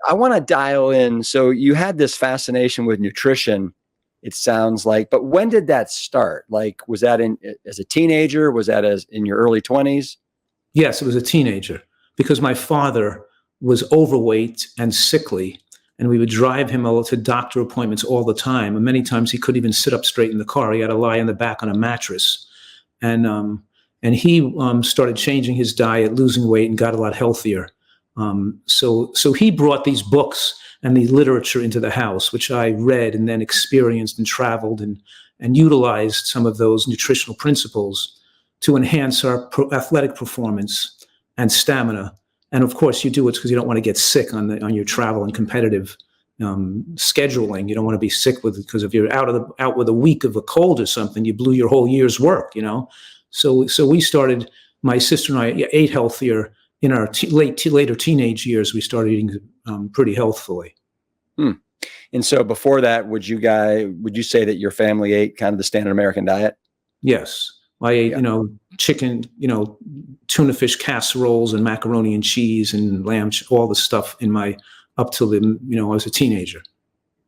I want to dial in. So you had this fascination with nutrition, it sounds like, but when did that start? Like, was that as a teenager? Was that as in your early 20s? Yes, it was a teenager because my father was overweight and sickly, and we would drive him to doctor appointments all the time. And many times he couldn't even sit up straight in the car. He had to lie on the back on a mattress. And he started changing his diet, losing weight, and got a lot healthier. So he brought these books and the literature into the house, which I read and then experienced and traveled and utilized some of those nutritional principles to enhance our athletic performance and stamina. And of course, you do it because you don't want to get sick on your travel and competitive scheduling. You don't want to be sick because if you're out with a week of a cold or something, you blew your whole year's work. So we started. My sister and I ate healthier in our later teenage years. We started eating pretty healthfully. And so before that, would you say that your family ate kind of the standard American diet? Yes. I ate, chicken, tuna fish casseroles and macaroni and cheese and lamb, all the stuff up till I was a teenager.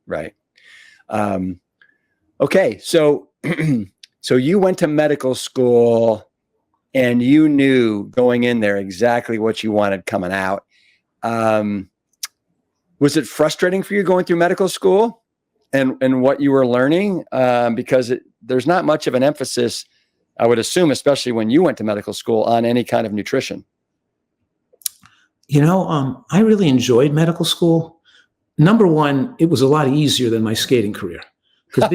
Right. Okay. So, so you went to medical school and you knew going in there exactly what you wanted coming out. Was it frustrating for you going through medical school and what you were learning? Because there's not much of an emphasis, I would assume, especially when you went to medical school, on any kind of nutrition. I really enjoyed medical school. Number one, it was a lot easier than my skating career because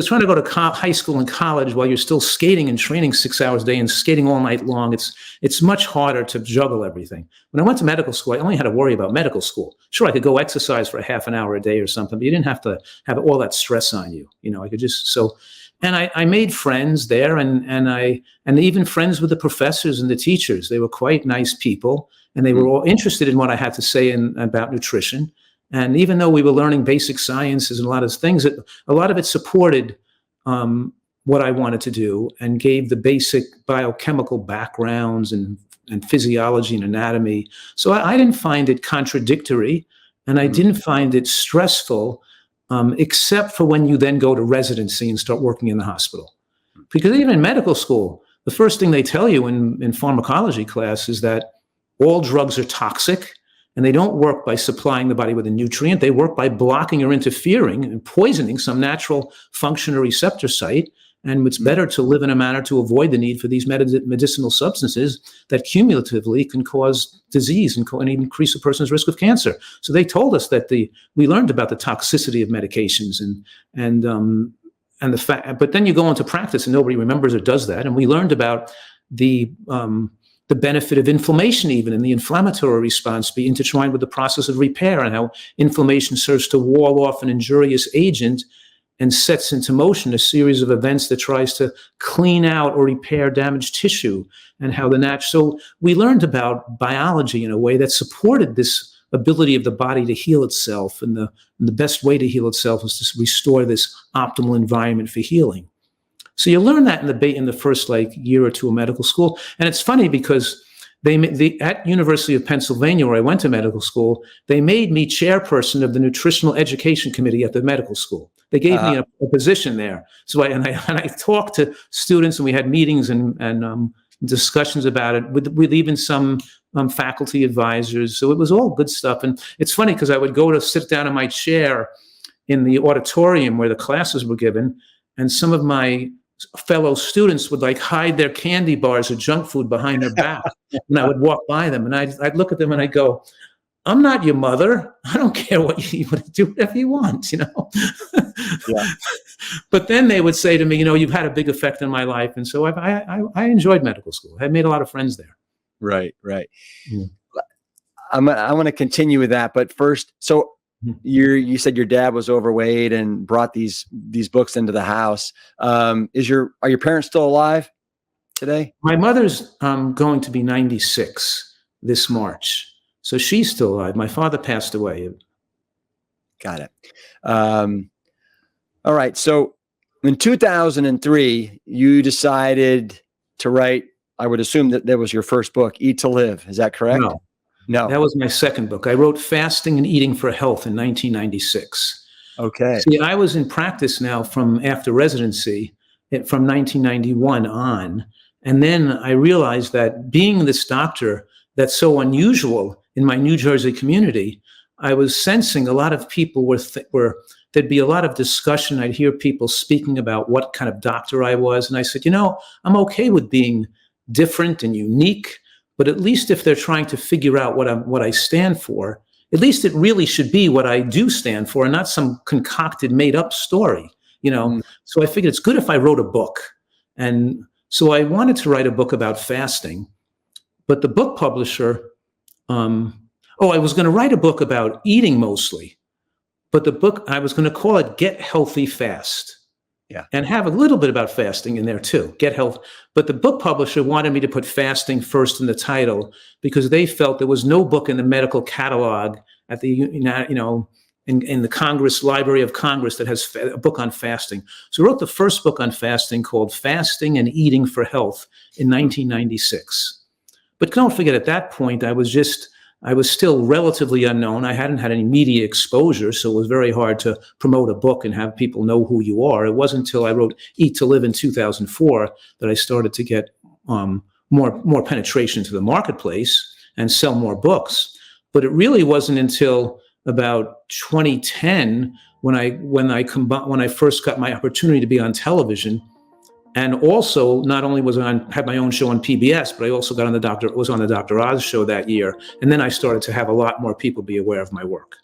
trying to go to high school and college while you're still skating and training 6 hours a day and skating all night long, it's much harder to juggle everything. When I went to medical school, I only had to worry about medical school. Sure, I could go exercise for a half an hour a day or something, but you didn't have to have all that stress on you. I could just and I made friends there, and even friends with the professors and the teachers. They were quite nice people, and they were all interested in what I had to say about nutrition. And even though we were learning basic sciences and a lot of things, a lot of it supported what I wanted to do and gave the basic biochemical backgrounds and physiology and anatomy. So I didn't find it contradictory, and I didn't find it stressful. Except for when you then go to residency and start working in the hospital. Because even in medical school, the first thing they tell you in pharmacology class is that all drugs are toxic, and they don't work by supplying the body with a nutrient. They work by blocking or interfering and poisoning some natural function or receptor site. And it's better to live in a manner to avoid the need for these medicinal substances that cumulatively can cause disease and increase a person's risk of cancer. So they told us that we learned about the toxicity of medications and the fact. But then you go into practice and nobody remembers or does that. And we learned about the benefit of inflammation, even in the inflammatory response, be intertwined with the process of repair, and how inflammation serves to wall off an injurious agent and sets into motion a series of events that tries to clean out or repair damaged tissue, and how so we learned about biology in a way that supported this ability of the body to heal itself. And the best way to heal itself is to restore this optimal environment for healing. So you learn that in the first year or two of medical school. And it's funny because at University of Pennsylvania, where I went to medical school, they made me chairperson of the nutritional education committee at the medical school. They gave me a position there. So I talked to students, and we had meetings and discussions about it with even some faculty advisors. So it was all good stuff. And it's funny because I would go to sit down in my chair in the auditorium where the classes were given, and some of my fellow students would hide their candy bars or junk food behind their back. And I would walk by them, and I'd look at them and I'd go, "I'm not your mother. I don't care what you want to do, whatever you want, Yeah. But then they would say to me, "You've had a big effect on my life." And so I enjoyed medical school. I made a lot of friends there. Right. Yeah. I want to continue with that, but first, so you said your dad was overweight and brought these books into the house. Are your parents still alive today? My mother's going to be 96 this March. So she's still alive. My father passed away. Got it. All right. So in 2003, you decided to write, I would assume that was your first book, Eat to Live. Is that correct? No. That was my second book. I wrote Fasting and Eating for Health in 1996. Okay. See, I was in practice now from after residency from 1991 on. And then I realized that being this doctor that's so unusual in my New Jersey community, I was sensing a lot of people were there'd be a lot of discussion. I'd hear people speaking about what kind of doctor I was. And I said, I'm okay with being different and unique, but at least if they're trying to figure out what I stand for, at least it really should be what I do stand for and not some concocted, made up story, So I figured it's good if I wrote a book. And so I wanted to write a book about fasting, but the book publisher, I was going to write a book about eating mostly, but the book, I was going to call it Get Healthy Fast. Yeah. And have a little bit about fasting in there too, Get Health. But the book publisher wanted me to put fasting first in the title because they felt there was no book in the medical catalog at the, in the Congress, Library of Congress that has a book on fasting. So I wrote the first book on fasting called Fasting and Eating for Health in 1996. But don't forget, at that point, I was still relatively unknown. I hadn't had any media exposure, so it was very hard to promote a book and have people know who you are. It wasn't until I wrote Eat to Live in 2004 that I started to get more penetration to the marketplace and sell more books. But it really wasn't until about 2010 when I first got my opportunity to be on television. And also, not only had my own show on PBS, but I also was on the Dr. Oz show that year. And then I started to have a lot more people be aware of my work.